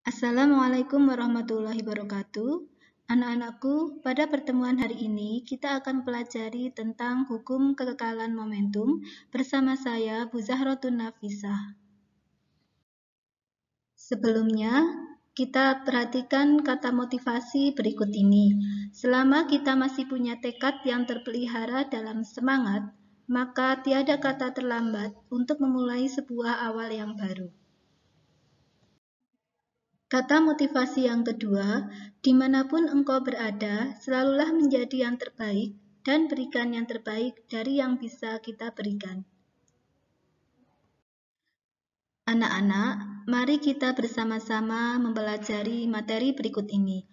Assalamualaikum warahmatullahi wabarakatuh. Anak-anakku, pada pertemuan hari ini kita akan pelajari tentang hukum kekekalan momentum bersama saya, Bu Zahratun Nafisah. Sebelumnya, kita perhatikan kata motivasi berikut ini. Selama kita masih punya tekad yang terpelihara dalam semangat, maka tiada kata terlambat untuk memulai sebuah awal yang baru. Kata motivasi yang kedua, dimanapun engkau berada, selalulah menjadi yang terbaik dan berikan yang terbaik dari yang bisa kita berikan. Anak-anak, mari kita bersama-sama mempelajari materi berikut ini.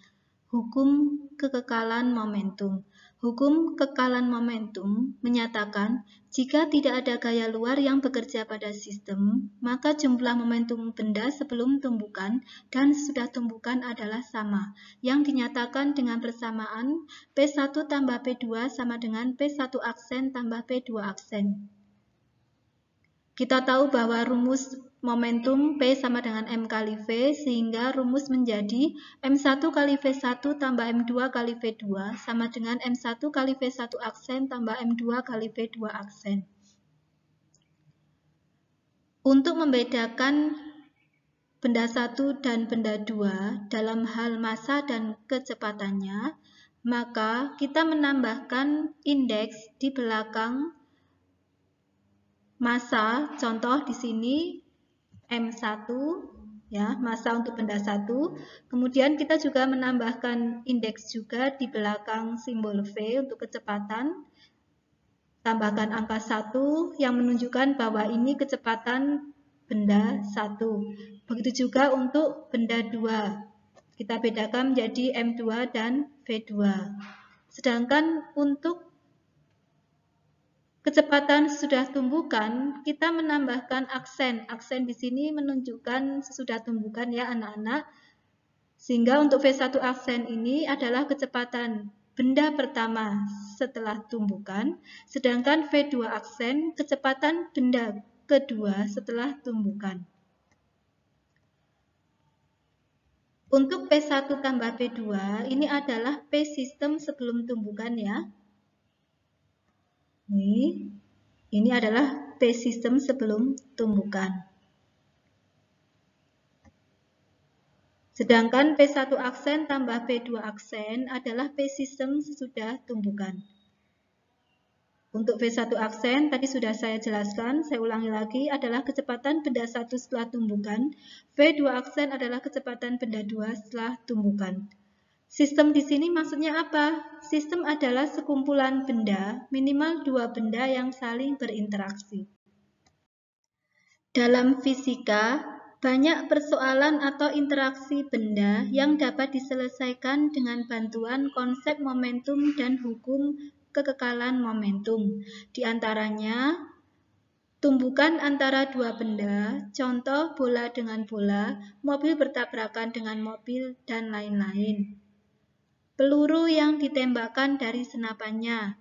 Hukum kekekalan momentum. Hukum kekekalan momentum menyatakan jika tidak ada gaya luar yang bekerja pada sistem, maka jumlah momentum benda sebelum tumbukan dan sesudah tumbukan adalah sama, yang dinyatakan dengan persamaan P1 tambah P2 sama dengan P1 aksen tambah P2 aksen. Kita tahu bahwa rumus momentum P sama dengan M kali V, sehingga rumus menjadi M1 kali V1 tambah M2 kali V2 sama dengan M1 kali V1 aksen tambah M2 kali V2 aksen. Untuk membedakan benda 1 dan benda 2 dalam hal massa dan kecepatannya, maka kita menambahkan indeks di belakang massa. Contoh di sini M1, ya, massa untuk benda 1. Kemudian kita juga menambahkan indeks juga di belakang simbol V untuk kecepatan. Tambahkan angka 1 yang menunjukkan bahwa ini kecepatan benda 1. Begitu juga untuk benda 2. Kita bedakan menjadi M2 dan V2. Sedangkan untuk kecepatan sesudah tumbukan, kita menambahkan aksen. Aksen di sini menunjukkan sesudah tumbukan, ya anak-anak. Sehingga untuk V1 aksen ini adalah kecepatan benda pertama setelah tumbukan, sedangkan V2 aksen kecepatan benda kedua setelah tumbukan. Untuk P1 tambah P2 ini adalah P sistem sebelum tumbukan, ya. Ini adalah P sistem sebelum tumbukan. Sedangkan P1 aksen tambah P2 aksen adalah P sistem sesudah tumbukan. Untuk V1 aksen tadi sudah saya jelaskan, saya ulangi lagi, adalah kecepatan benda 1 setelah tumbukan. V2 aksen adalah kecepatan benda 2 setelah tumbukan. Sistem di sini maksudnya apa? Sistem adalah sekumpulan benda, minimal 2 benda yang saling berinteraksi. Dalam fisika, banyak persoalan atau interaksi benda yang dapat diselesaikan dengan bantuan konsep momentum dan hukum kekekalan momentum. Di antaranya, tumbukan antara dua benda, contoh bola dengan bola, mobil bertabrakan dengan mobil, dan lain-lain. Peluru yang ditembakkan dari senapannya,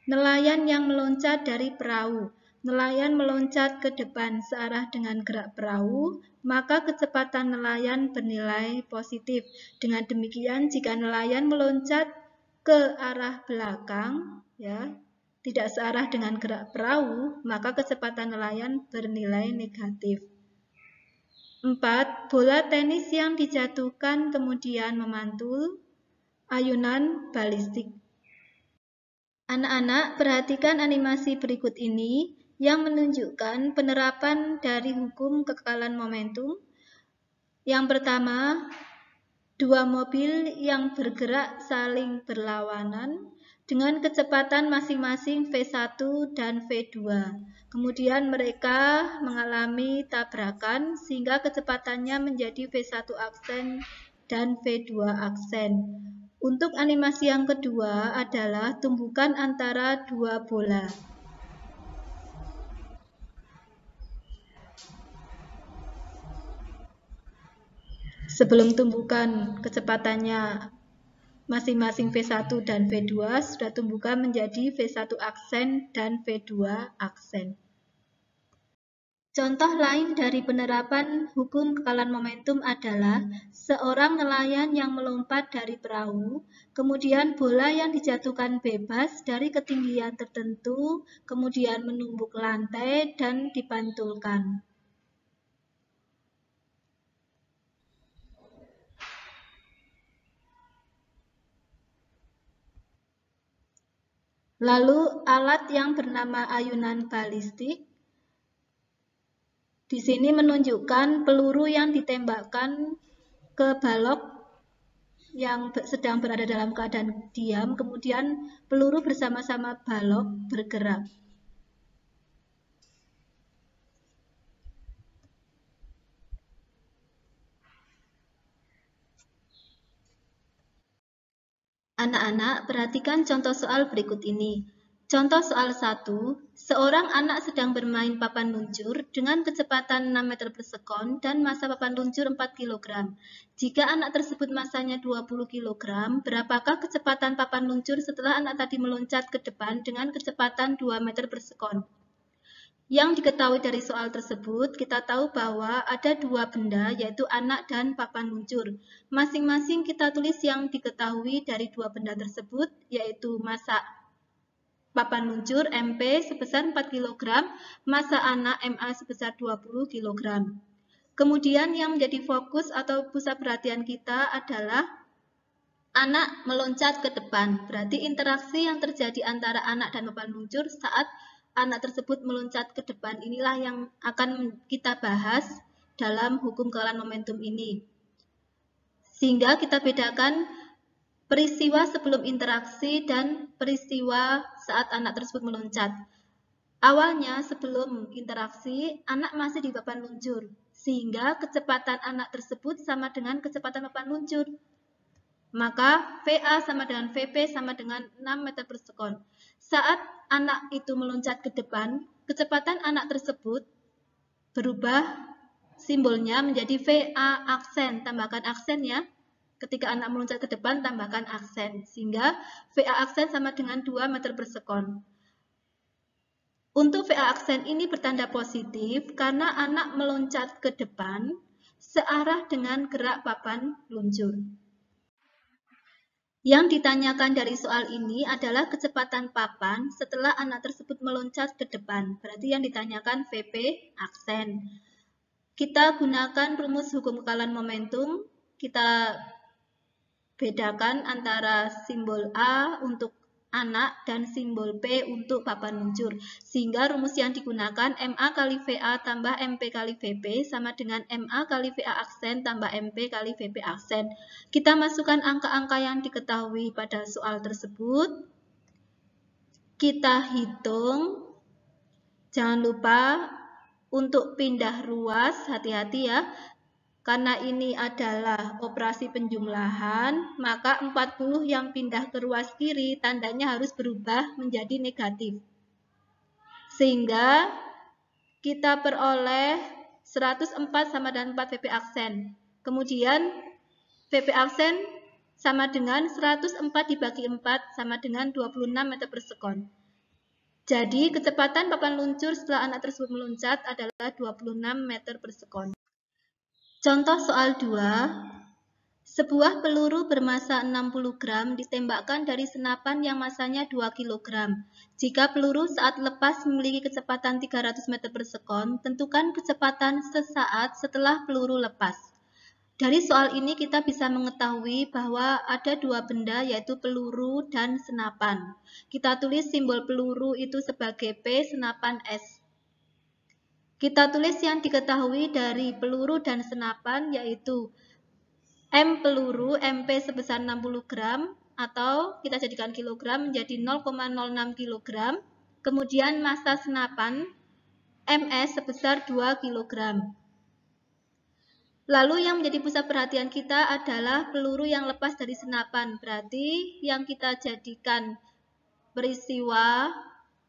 nelayan yang meloncat dari perahu. Nelayan meloncat ke depan searah dengan gerak perahu, maka kecepatan nelayan bernilai positif. Dengan demikian, jika nelayan meloncat ke arah belakang, ya, tidak searah dengan gerak perahu, maka kecepatan nelayan bernilai negatif. 4. Bola tenis yang dijatuhkan kemudian memantul, ayunan balistik. Anak-anak, perhatikan animasi berikut ini yang menunjukkan penerapan dari hukum kekekalan momentum. Yang pertama, dua mobil yang bergerak saling berlawanan dengan kecepatan masing-masing V1 dan V2. Kemudian mereka mengalami tabrakan sehingga kecepatannya menjadi V1 aksen dan V2 aksen. Untuk animasi yang kedua adalah tumbukan antara dua bola. Sebelum tumbukan kecepatannya masing-masing V1 dan V2, sudah tumbukan menjadi V1 aksen dan V2 aksen. Contoh lain dari penerapan hukum kekalan momentum adalah seorang nelayan yang melompat dari perahu, kemudian bola yang dijatuhkan bebas dari ketinggian tertentu, kemudian menumbuk lantai dan dipantulkan. Lalu alat yang bernama ayunan balistik di sini menunjukkan peluru yang ditembakkan ke balok yang sedang berada dalam keadaan diam, kemudian peluru bersama-sama balok bergerak. Anak-anak, perhatikan contoh soal berikut ini. Contoh soal 1, seorang anak sedang bermain papan luncur dengan kecepatan 6 meter per sekon dan massa papan luncur 4 kg. Jika anak tersebut massanya 20 kg, berapakah kecepatan papan luncur setelah anak tadi meloncat ke depan dengan kecepatan 2 meter per sekon? Yang diketahui dari soal tersebut, kita tahu bahwa ada dua benda, yaitu anak dan papan luncur. Masing-masing kita tulis yang diketahui dari dua benda tersebut, yaitu massa papan luncur MP sebesar 4 kg, massa anak MA sebesar 20 kg. Kemudian yang menjadi fokus atau pusat perhatian kita adalah anak meloncat ke depan. Berarti interaksi yang terjadi antara anak dan papan luncur saat anak tersebut meloncat ke depan inilah yang akan kita bahas dalam hukum kekalan momentum ini. Sehingga kita bedakan peristiwa sebelum interaksi dan peristiwa saat anak tersebut meloncat. Awalnya sebelum interaksi, anak masih di papan luncur, sehingga kecepatan anak tersebut sama dengan kecepatan papan luncur. Maka VA sama dengan VP sama dengan 6 meter per sekon. Saat anak itu meloncat ke depan, kecepatan anak tersebut berubah simbolnya menjadi VA aksen. Tambahkan aksen ya. Ketika anak meloncat ke depan, tambahkan aksen. Sehingga VA aksen sama dengan 2 meter per sekon. Untuk VA aksen ini bertanda positif karena anak meloncat ke depan searah dengan gerak papan luncur. Yang ditanyakan dari soal ini adalah kecepatan papan setelah anak tersebut meloncat ke depan. Berarti yang ditanyakan VP aksen. Kita gunakan rumus hukum kekalan momentum. Kita bedakan antara simbol A untuk anak dan simbol P untuk papan luncur. Sehingga rumus yang digunakan MA kali VA tambah MP kali VP sama dengan MA kali VA aksen tambah MP kali VP aksen. Kita masukkan angka-angka yang diketahui pada soal tersebut. Kita hitung. Jangan lupa untuk pindah ruas, hati-hati ya. Karena ini adalah operasi penjumlahan, maka 40 yang pindah ke ruas kiri tandanya harus berubah menjadi negatif. Sehingga kita peroleh 104 sama dengan 4 VP aksen. Kemudian VP aksen sama dengan 104 dibagi 4 sama dengan 26 meter per sekon. Jadi kecepatan papan luncur setelah anak tersebut meloncat adalah 26 meter per sekon. Contoh soal 2, sebuah peluru bermassa 60 gram ditembakkan dari senapan yang massanya 2 kg. Jika peluru saat lepas memiliki kecepatan 300 meter per sekon, tentukan kecepatan sesaat setelah peluru lepas. Dari soal ini kita bisa mengetahui bahwa ada dua benda yaitu peluru dan senapan. Kita tulis simbol peluru itu sebagai P, senapan S. Kita tulis yang diketahui dari peluru dan senapan yaitu M peluru MP sebesar 60 gram atau kita jadikan kilogram menjadi 0,06 kg. Kemudian massa senapan MS sebesar 2 kg. Lalu yang menjadi pusat perhatian kita adalah peluru yang lepas dari senapan. Berarti yang kita jadikan peristiwa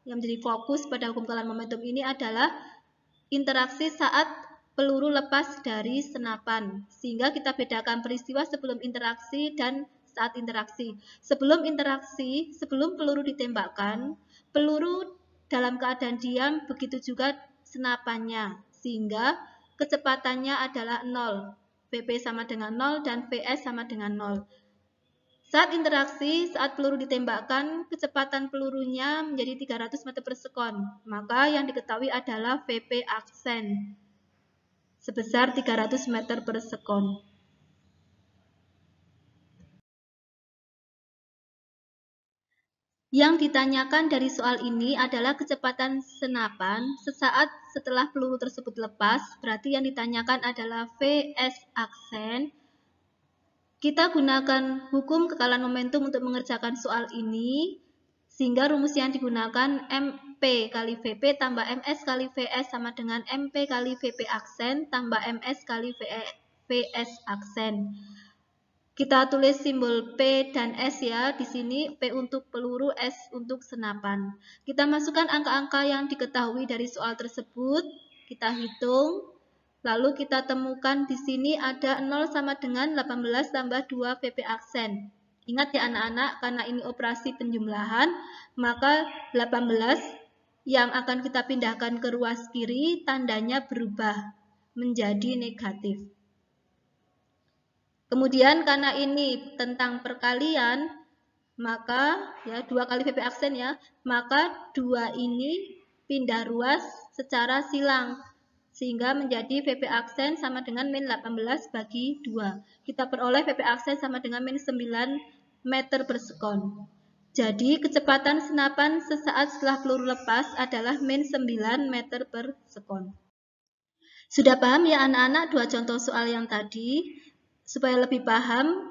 yang menjadi fokus pada hukum kekalan momentum ini adalah interaksi saat peluru lepas dari senapan. Sehingga kita bedakan peristiwa sebelum interaksi dan saat interaksi. Sebelum interaksi, sebelum peluru ditembakkan, peluru dalam keadaan diam, begitu juga senapannya. sehingga kecepatannya adalah 0. VP sama dengan 0 dan VS sama dengan 0. Saat interaksi, saat peluru ditembakkan, kecepatan pelurunya menjadi 300 meter per sekon. Maka yang diketahui adalah VP aksen sebesar 300 meter per sekon. Yang ditanyakan dari soal ini adalah kecepatan senapan sesaat setelah peluru tersebut lepas. Berarti yang ditanyakan adalah VS aksen. Kita gunakan hukum kekalan momentum untuk mengerjakan soal ini, sehingga rumus yang digunakan MP kali VP tambah MS kali VS sama dengan MP kali VP aksen tambah MS kali VS aksen. Kita tulis simbol P dan S ya, di sini P untuk peluru, S untuk senapan. Kita masukkan angka-angka yang diketahui dari soal tersebut, kita hitung. Lalu kita temukan di sini ada 0 sama dengan 18 tambah 2 VP aksen. Ingat ya anak-anak, karena ini operasi penjumlahan, maka 18 yang akan kita pindahkan ke ruas kiri, tandanya berubah menjadi negatif. Kemudian karena ini tentang perkalian, maka ya 2 kali VP aksen ya, maka 2 ini pindah ruas secara silang. Sehingga menjadi VP aksen sama dengan min 18 bagi 2. Kita peroleh VP aksen sama dengan min 9 meter per sekon. Jadi kecepatan senapan sesaat setelah peluru lepas adalah min 9 meter per sekon. Sudah paham ya anak-anak dua contoh soal yang tadi? Supaya lebih paham,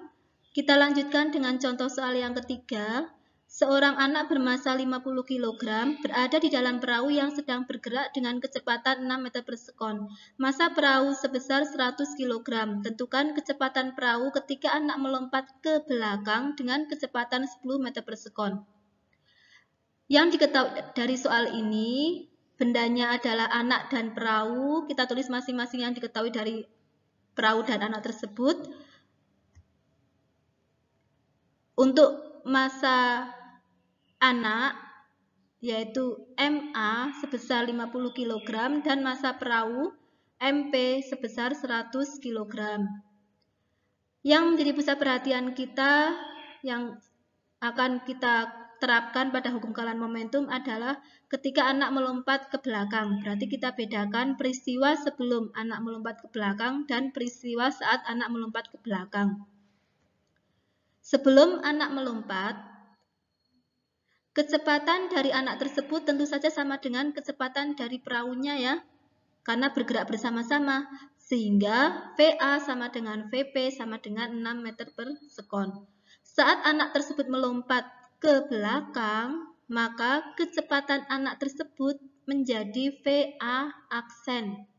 kita lanjutkan dengan contoh soal yang ketiga. Seorang anak bermassa 50 kg berada di dalam perahu yang sedang bergerak dengan kecepatan 6 meter per sekon. Massa perahu sebesar 100 kg. Tentukan kecepatan perahu ketika anak melompat ke belakang dengan kecepatan 10 meter per sekon. Yang diketahui dari soal ini, bendanya adalah anak dan perahu. Kita tulis masing-masing yang diketahui dari perahu dan anak tersebut. Untuk massa anak yaitu MA sebesar 50 kg dan massa perahu MP sebesar 100 kg. Yang menjadi pusat perhatian kita yang akan kita terapkan pada hukum kekalan momentum adalah ketika anak melompat ke belakang. Berarti kita bedakan peristiwa sebelum anak melompat ke belakang dan peristiwa saat anak melompat ke belakang. Sebelum anak melompat, kecepatan dari anak tersebut tentu saja sama dengan kecepatan dari perahunya ya, karena bergerak bersama-sama, sehingga VA sama dengan VP sama dengan 6 meter per sekon. Saat anak tersebut melompat ke belakang, maka kecepatan anak tersebut menjadi VA aksen.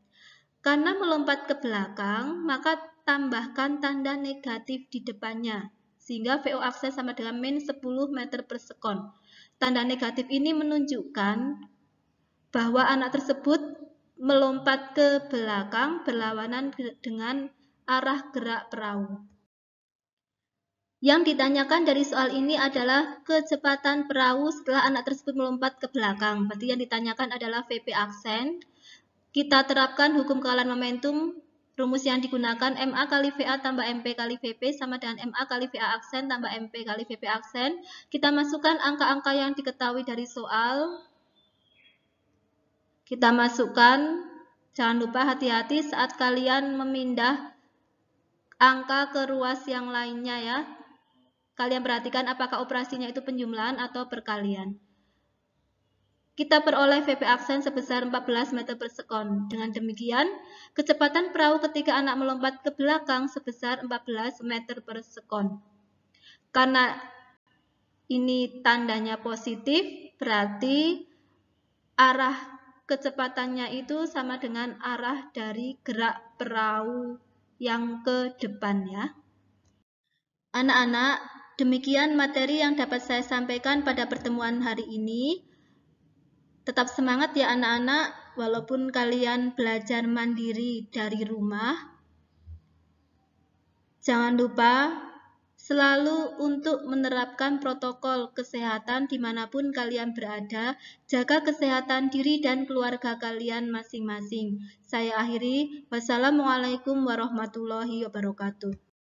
Karena melompat ke belakang, maka tambahkan tanda negatif di depannya, sehingga VO aksen sama dengan min 10 meter per sekon. Tanda negatif ini menunjukkan bahwa anak tersebut melompat ke belakang berlawanan dengan arah gerak perahu. Yang ditanyakan dari soal ini adalah kecepatan perahu setelah anak tersebut melompat ke belakang. Berarti yang ditanyakan adalah VP aksen. Kita terapkan hukum kekalan momentum. Rumus yang digunakan MA kali VA tambah MP kali VP sama dengan MA kali VA aksen tambah MP kali VP aksen. Kita masukkan angka-angka yang diketahui dari soal. Kita masukkan, jangan lupa hati-hati saat kalian memindah angka ke ruas yang lainnya ya. Kalian perhatikan apakah operasinya itu penjumlahan atau perkalian. Kita peroleh VP aksen sebesar 14 meter per sekon. Dengan demikian, kecepatan perahu ketika anak melompat ke belakang sebesar 14 meter per sekon. Karena ini tandanya positif, berarti arah kecepatannya itu sama dengan arah dari gerak perahu yang ke depan ya. Anak-anak, demikian materi yang dapat saya sampaikan pada pertemuan hari ini. Tetap semangat ya anak-anak, walaupun kalian belajar mandiri dari rumah. Jangan lupa selalu untuk menerapkan protokol kesehatan dimanapun kalian berada. Jaga kesehatan diri dan keluarga kalian masing-masing. Saya akhiri. Wassalamualaikum warahmatullahi wabarakatuh.